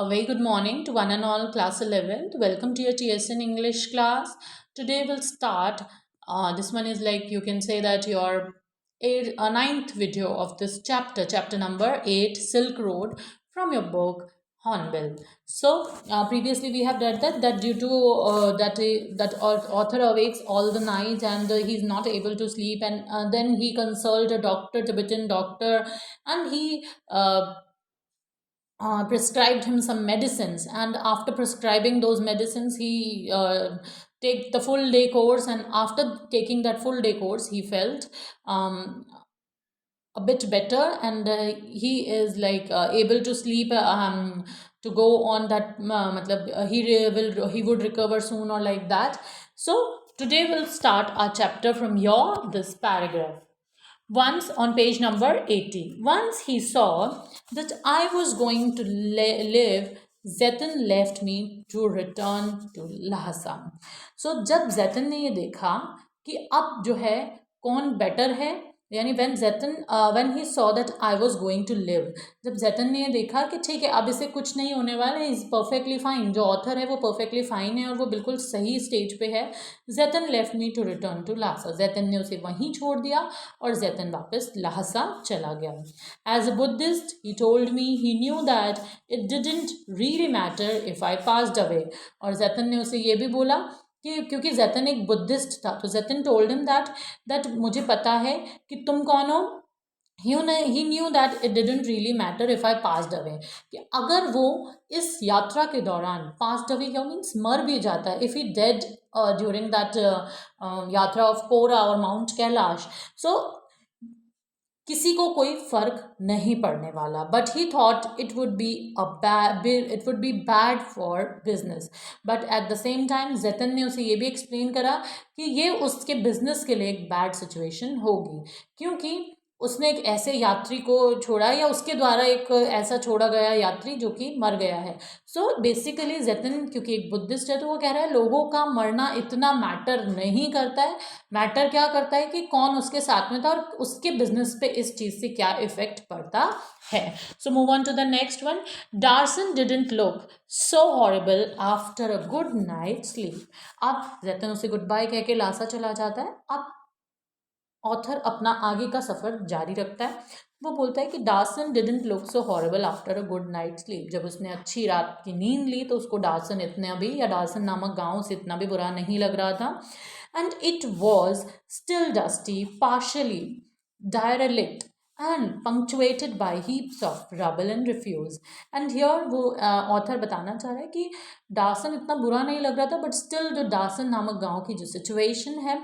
A very good morning to one and all class 11th. Welcome to your TSN English class. Today we'll start. This one is like you can say that your ninth video of this chapter number 8, Silk Road, from your book Hornbill. So previously we have read that due to author awakes all the night and he's not able to sleep, and then he consult a doctor, Tibetan doctor, and he prescribed him some medicines, and after prescribing those medicines he take the full day course, and after taking that full day course he felt a bit better, and he is like able to sleep, to go on that he would recover soon or like that. So today we'll start our chapter from your this paragraph. Once, on page number 80, once he saw that I was going to live, Zetan left me to return to Lhasa. So जब जैतन ने ये देखा कि अब जो है कौन better है, यानी when he saw that I was going to live, जब जैतन ने ये देखा कि ठीक है अब इसे कुछ नहीं होने वाला है, इज परफेक्टली फाइन, जो ऑथर है वो परफेक्टली फाइन है और वो बिल्कुल सही स्टेज पे है, जैतन left me to return to Lhasa, जैतन ने उसे वहीं छोड़ दिया और जैतन वापस लासा चला गया. As a Buddhist he told me he knew that it didn't really matter if I passed away. और जैतन ने उसे ये भी बोला कि क्योंकि जैतन एक बुद्धिस्ट था, तो जैतन टोल्ड हिम दैट मुझे पता है कि तुम कौन हो. He knew that it didn't really matter if I passed away, कि अगर वो इस यात्रा के दौरान पास्ड अवे क्या मीन्स मर भी जाता है, if he dead during that यात्रा ऑफ कोरा और माउंट कैलाश, सो किसी को कोई फर्क नहीं पड़ने वाला. But he thought it would be bad for business. But at the same time जैतन ने उसे ये भी एक्सप्लेन करा कि ये उसके बिजनेस के लिए एक बैड सिचुएशन होगी, क्योंकि उसने एक ऐसे यात्री को छोड़ा, या उसके द्वारा एक ऐसा छोड़ा गया यात्री जो कि मर गया है. सो बेसिकली जैतन क्योंकि एक बुद्धिस्ट है, तो वो कह रहा है लोगों का मरना इतना मैटर नहीं करता है, मैटर क्या करता है कि कौन उसके साथ में था और उसके बिजनेस पे इस चीज़ से क्या इफेक्ट पड़ता है. So move on to the next one. डार्सन didn't look so horrible after a good night sleep. अब जैतन उसे गुड बाय कह के लासा चला जाता है. अब ऑथर अपना आगे का सफ़र जारी रखता है. वो बोलता है कि डार्सन didn't look so horrible after a good night sleep. जब उसने अच्छी रात की नींद ली तो उसको डार्सन इतना भी, या डार्सन नामक गांव से इतना भी बुरा नहीं लग रहा था. And it was still dusty, partially derelict and punctuated by heaps of rubble and refuse. And here वो ऑथर बताना चाह रहा है कि डार्सन इतना बुरा नहीं लग रहा था, बट स्टिल जो डार्सन नामक गांव की जो सिचुएशन है,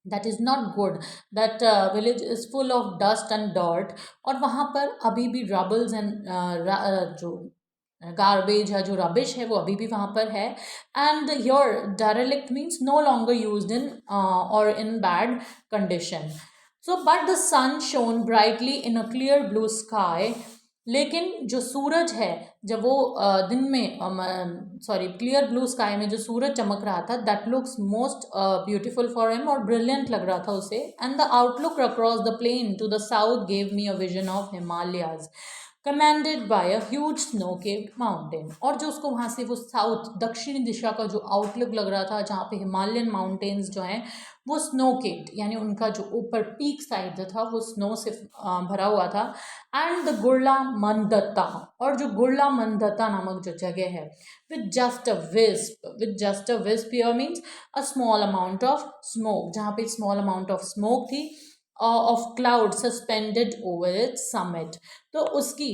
that is not good. That village is full of dust and dirt, और वहाँ पर अभी भी रबल्स एंड जो गार्बेज है, जो रबिश है, वो अभी भी वहाँ पर है. And your derelict means no longer use in और in bad condition. So but the sun shone brightly in a clear blue sky. लेकिन जो सूरज है, जब वो दिन में क्लियर ब्लू स्काई में जो सूरज चमक रहा था, that looks most beautiful for him, और ब्रिलियंट लग रहा था उसे. And the outlook across the plain to the south gave me a vision of Himalayas commanded by a huge snow capped mountain. और जो उसको वहाँ से वो साउथ दक्षिणी दिशा का जो आउटलुक लग रहा था, जहाँ पे हिमालयन माउंटेन्स जो हैं वो स्नो केव्ड, यानी उनका जो ऊपर पीक साइड जो था वो स्नो से भरा हुआ था. एंड द गुरला मंदता, और जो गुरला मंदता नामक जो जगह है, with just a wisp here means a small amount of smoke, जहाँ पे स्मॉल अमाउंट ऑफ स्मोक थी, of cloud suspended over its summit. तो उसकी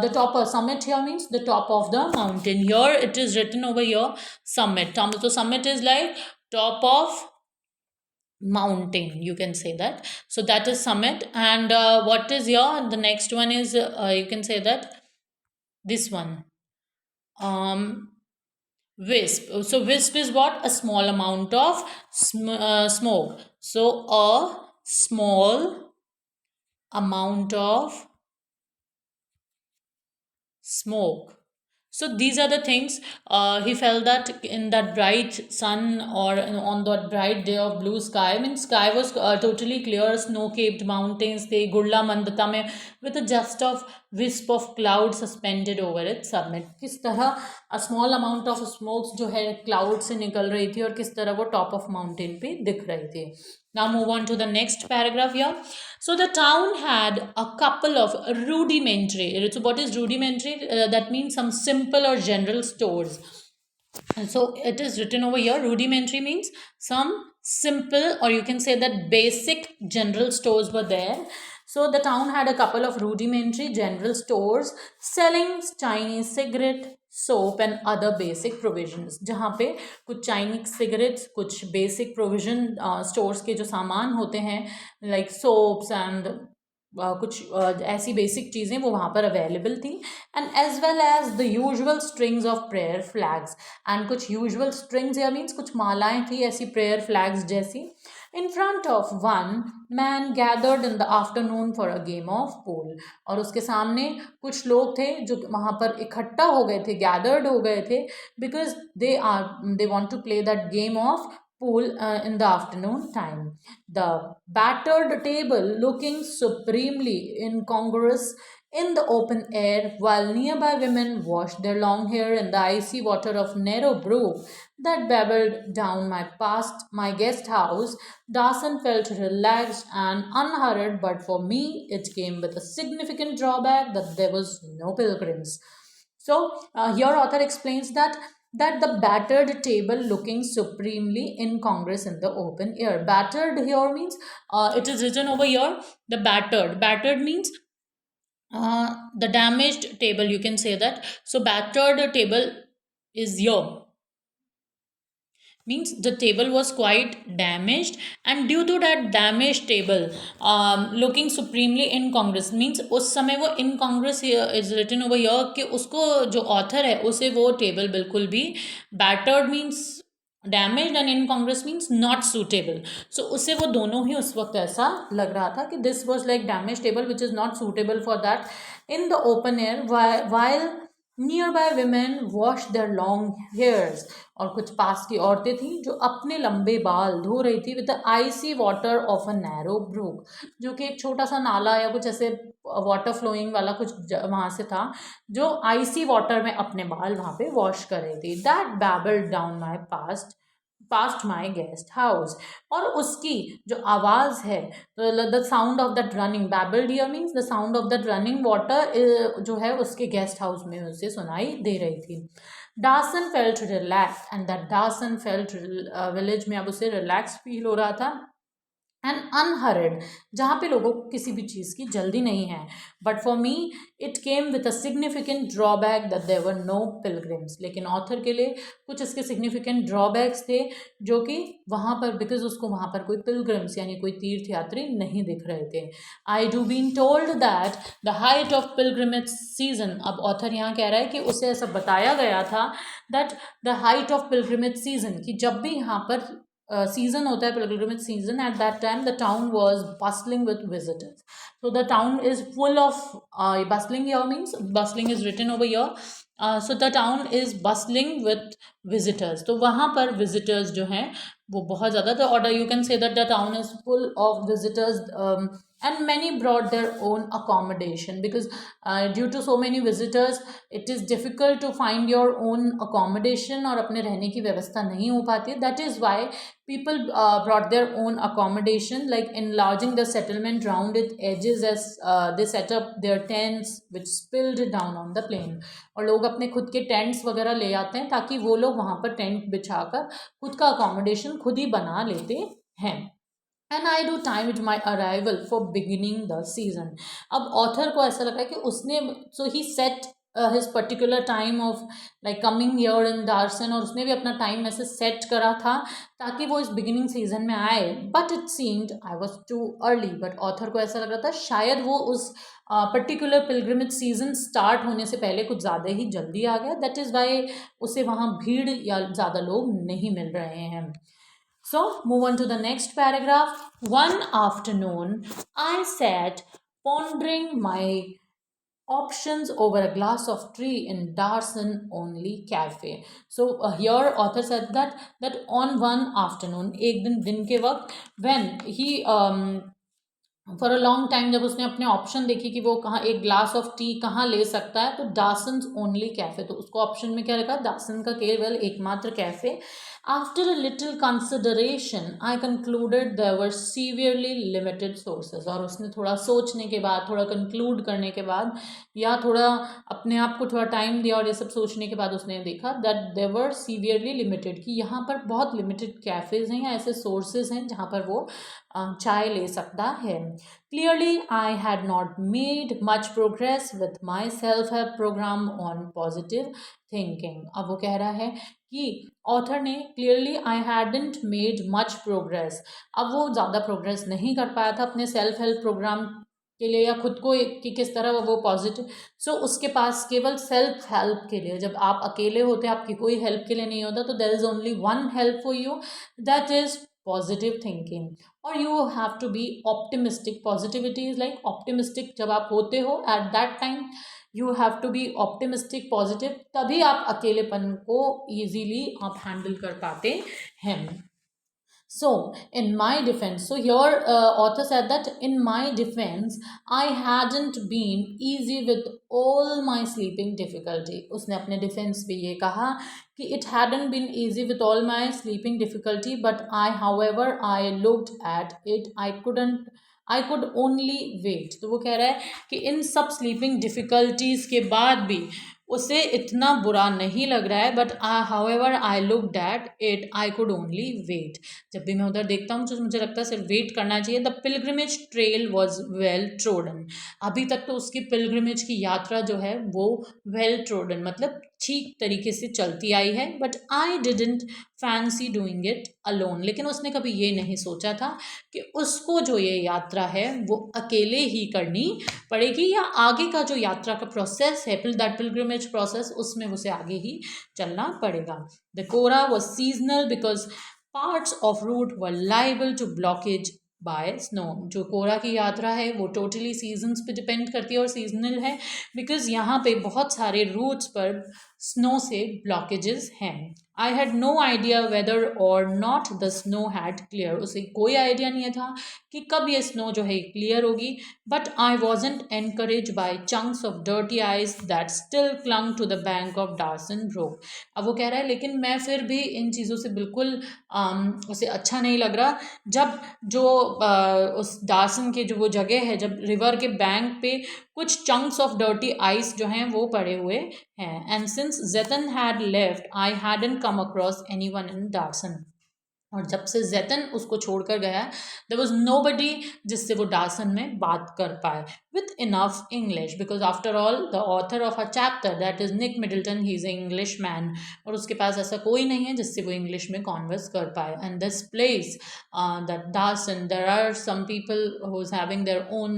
the top of summit here means the top of the mountain. Here it is written over here summit. So summit is like top of mountain, you can say that. So that is summit. And what is here? The next one is you can say that this one. Wisp. So wisp is what? A small amount of smoke. So a small amount of smoke. So these are the things. He felt that in that bright sun, or on that bright day of blue sky, I mean sky was totally clear, snow-capped mountains थे गुड़ला मंदता में, with a just of wisp of cloud suspended over its summit. किस तरह a small amount of smokes जो है cloud से निकल रही थी और किस तरह वो top of mountain पे दिख रही थी. Now move on to the next paragraph here. So the town had a couple of rudimentary. So what is rudimentary? That means some simple or general stores. And so it is written over here. Rudimentary means some simple, or you can say that basic general stores were there. So the town had a couple of rudimentary general stores selling Chinese cigarette, soap and other basic provisions. जहाँ पे कुछ Chinese cigarettes, कुछ basic provision stores के जो सामान होते हैं, like soaps and कुछ ऐसी बेसिक चीज़ें वो वहाँ पर अवेलेबल थी. And as well as the usual strings of prayer flags. And कुछ यूजुअल स्ट्रिंग्स या मीन्स कुछ मालाएं थी ऐसी प्रेयर फ्लैग्स जैसी. In front of one man gathered in the afternoon for a game of pool. और उसके सामने कुछ लोग थे जो वहाँ पर इकट्ठा हो गए थे, गैदर्ड हो गए थे, because they want to play that game of pool in the afternoon time. The battered table looking supremely incongruous in the open air, while nearby women washed their long hair in the icy water of narrow brook that babbled down my guest house. Dawson felt relaxed and unhurried, but for me it came with a significant drawback that there was no pilgrims. So here author explains that the battered table looking supremely incongruous in the open air. Battered here means it is written over here, the battered means the damaged table, you can say that. So battered table is here, means the table was quite damaged, and due to that damaged table, looking supremely incongruous means उस समय वो incongruous is written over here कि उसको जो author है उसे वो table बिल्कुल भी, battered means damaged and incongruous means not suitable. So उसे वो दोनों ही उस वक्त ऐसा लग रहा था कि this was like damaged table which is not suitable for that in the open air, while nearby women washed their long hairs. और कुछ पास की औरतें थीं जो अपने लंबे बाल धो रही थी with the icy water of a narrow brook, जो कि एक छोटा सा नाला या कुछ ऐसे वाटर फ्लोइंग वाला कुछ वहाँ से था, जो आइसी वाटर में अपने बाल वहाँ पे वॉश कर रही थी. That babbled down my past my guest house. और उसकी जो आवाज़ है, the sound of that running, babbled here means the sound of that running water जो है उसके गेस्ट हाउस में उसे सुनाई दे रही थी. Dawson felt relaxed, and that Dawson felt village में अब उसे रिलैक्स फील हो रहा था. एंड अनहरिड, जहाँ पे लोगों को किसी भी चीज़ की जल्दी नहीं है. But for me it came with a significant drawback that there were no pilgrims. लेकिन ऑथर के लिए कुछ इसके सिग्निफिकेंट ड्रॉबैक्स थे जो कि वहाँ पर, बिकॉज उसको वहाँ पर कोई पिलग्रिम्स यानी कोई तीर्थयात्री नहीं दिख रहे थे. I do been told that the height of pilgrimage season. अब ऑथर यहाँ कह रहा है कि उसे ऐसा बताया गया था that the height of pilgrimage season, कि जब भी यहाँ पर season होता है pilgrimage season, at that time the town was bustling with visitors. So the town is full of bustling here means bustling is written over here. So the town is bustling with visitors. तो वहाँ पर visitors जो हैं वो बहुत ज़्यादा थे. और you can say that the town is full of visitors, and many brought their own accommodation, because due to so many visitors it is difficult to find your own accommodation, और अपने रहने की व्यवस्था नहीं हो पाती है. That is why people brought their own accommodation, like enlarging the settlement round its edges as they set up their tents which spilled down on the plain. और लोग अपने खुद के टेंट्स वगैरह ले आते हैं ताकि वो लोग वहाँ पर टेंट बिछाकर खुद का अकोमोडेशन खुद ही बना लेते हैं. And I do time with my arrival for beginning the season. अब ऑथर को ऐसा लगा कि उसने, so he set his particular time of like coming year in दार्सन, और उसने भी अपना टाइम ऐसे सेट करा था ताकि वो इस बिगिनिंग सीजन में आए. But it seemed I was too early. But author को ऐसा लग रहा था शायद वो उस पर्टिकुलर पिलग्रिमेज सीजन स्टार्ट होने से पहले कुछ ज़्यादा ही जल्दी आ गया. दैट इज़ वाई उसे वहाँ भीड़ या ज़्यादा लोग नहीं मिल रहे हैं. So, move on to the next paragraph. One afternoon, I sat pondering my options over a glass of tea in Darson only cafe. So here author said that on one afternoon, एक दिन के वक्त, when he for a long time, जब उसने अपने option देखी कि वो कहाँ एक ग्लास ऑफ टी कहाँ ले सकता है, तो डासन्स ओनली कैफे, तो उसको ऑप्शन में क्या लिखा, दासन का केवल एकमात्र कैफे. After a little consideration I concluded there were severely limited sources. और उसने थोड़ा सोचने के बाद, थोड़ा कंक्लूड करने के बाद, या थोड़ा अपने आप को थोड़ा टाइम दिया और ये सब सोचने के बाद उसने देखा that there were severely limited, कि यहाँ पर बहुत लिमिटेड कैफ़ेज़ हैं या ऐसे सोर्सेज हैं जहाँ पर वो चाय ले सकता है. Clearly I had not made much progress with my self help program on positive thinking. अब वो कह रहा है कि ऑथर ने clearly I hadn't made much progress, अब वो ज़्यादा प्रोग्रेस नहीं कर पाया था अपने सेल्फ हेल्प प्रोग्राम के लिए, या खुद को कि किस तरह वो पॉजिटिव. सो उसके पास केवल सेल्फ हेल्प के लिए, जब आप अकेले होते हैं, आपकी कोई हेल्प के लिए नहीं होता, तो there is only one help for you, that is positive thinking. और you have to be optimistic. Positivity is like optimistic. जब आप होते हो at that time, you have to be optimistic, positive, तभी आप अकेलेपन को ईजीली आप हैंडल कर पाते हैं. So, in my defense, so here author said that in my defense, I hadn't been easy with all my sleeping difficulty. उसने अपने defense में ये कहा कि it hadn't been easy with all my sleeping difficulty, but however, I looked at it, I could only wait. तो वो कह रहा है कि इन सब स्लीपिंग डिफ़िकल्टीज़ के बाद भी उसे इतना बुरा नहीं लग रहा है, but however I looked at it, I could only wait. जब भी मैं उधर देखता हूँ तो मुझे लगता है सिर्फ वेट करना चाहिए. The pilgrimage trail was well trodden. अभी तक तो उसकी पिलग्रिमेज की यात्रा जो है वो वेल ट्रोडन मतलब ठीक तरीके से चलती आई है. But I didn't fancy doing it alone. लेकिन उसने कभी ये नहीं सोचा था कि उसको जो ये यात्रा है वो अकेले ही करनी पड़ेगी, या आगे का जो यात्रा का प्रोसेस है, दैट पिलग्रिमेज प्रोसेस, उसमें उसे आगे ही चलना पड़ेगा. The kora was seasonal because parts of route were liable to blockage by snow. जो कोरा की यात्रा है वो टोटली सीजन्स पे डिपेंड करती है और सीजनल है, बिकॉज यहाँ पे बहुत सारे रूट्स पर स्नो से ब्लॉकेजेस हैं. I had no idea whether और not the snow had clear. उसे कोई आइडिया नहीं था कि कब ये स्नो जो है क्लियर होगी. But I wasn't encourage by chunks of dirty ice that still clung to the bank of डार्सन ब्रोक. अब वो कह रहा है लेकिन मैं फिर भी इन चीज़ों से बिल्कुल उसे अच्छा नहीं लग रहा जब जो उस डार्सन के जो वो जगह है, जब रिवर के बैंक पे कुछ चंक्स ऑफ डर्टी आइस जो हैं वो पड़े हुए हैं. एंड सिंस जेतन had left I hadn't come across anyone in Darson. और जब से जैतन उसको छोड़कर गया, देयर वाज नोबडी जिससे वो डार्सन में बात कर पाए with enough English, because after all the author of a chapter that is Nick Middleton, he is a English man, और उसके पास ऐसा कोई नहीं है जिससे वो इंग्लिश में कॉन्वर्स कर पाए. एंड दिस प्लेस दैट डार्सन, there are some people who is having their own,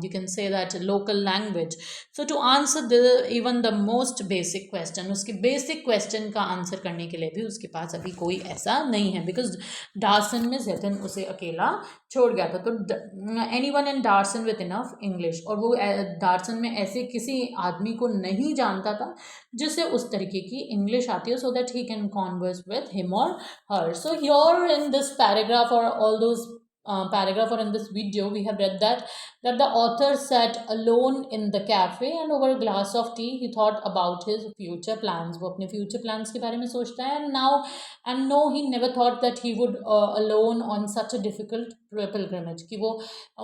you can say that local language. So to answer the even the most basic question, उसके बेसिक क्वेश्चन का answer करने के लिए भी उसके पास अभी कोई ऐसा नहीं है, बिकॉज डार्सन में जेतन उसे अकेला छोड़ गया था. तो एनी वन इन डार्सन विथ इनफ इंग्लिश, और वो डार्सन में ऐसे किसी आदमी को नहीं जानता था जिसे उस तरीके की इंग्लिश आती है, so that he can converse with him और her. So here in this paragraph और all those paragraph, or in this video we have read that the author sat alone in the cafe and over a glass of tea he thought about his future plans. वो अपने future plans के बारे में सोचता है. And no, he never thought that he would alone on such a difficult pilgrimage, कि वो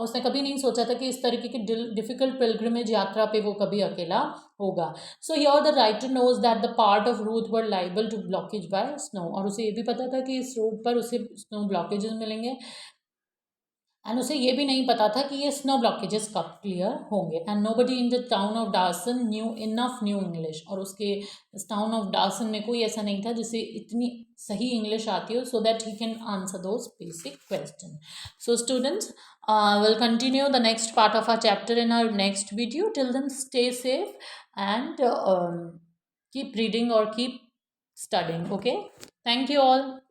उसने कभी नहीं सोचा था कि इस तरीके की difficult pilgrimage यात्रा पे वो कभी अकेला होगा. So here the writer knows that the part of route were liable to blockage by snow, और उसे ये भी पता था कि इस रोड पर उसे स्नो ब्लॉकेजेस मिलेंगे. एंड उसे ये भी नहीं पता था कि ये स्नो ब्लॉकेजेस कब क्लियर होंगे. And nobody in the town of डार्सन न्यू इनफ न्यू इंग्लिश, और उसके इस टाउन ऑफ डार्सन में कोई ऐसा नहीं था जिसे इतनी सही इंग्लिश आती हो, so that he can answer those basic question. So students, will continue the next part of our chapter in our next video. Till then stay safe and keep reading और keep studying. Okay, thank you all.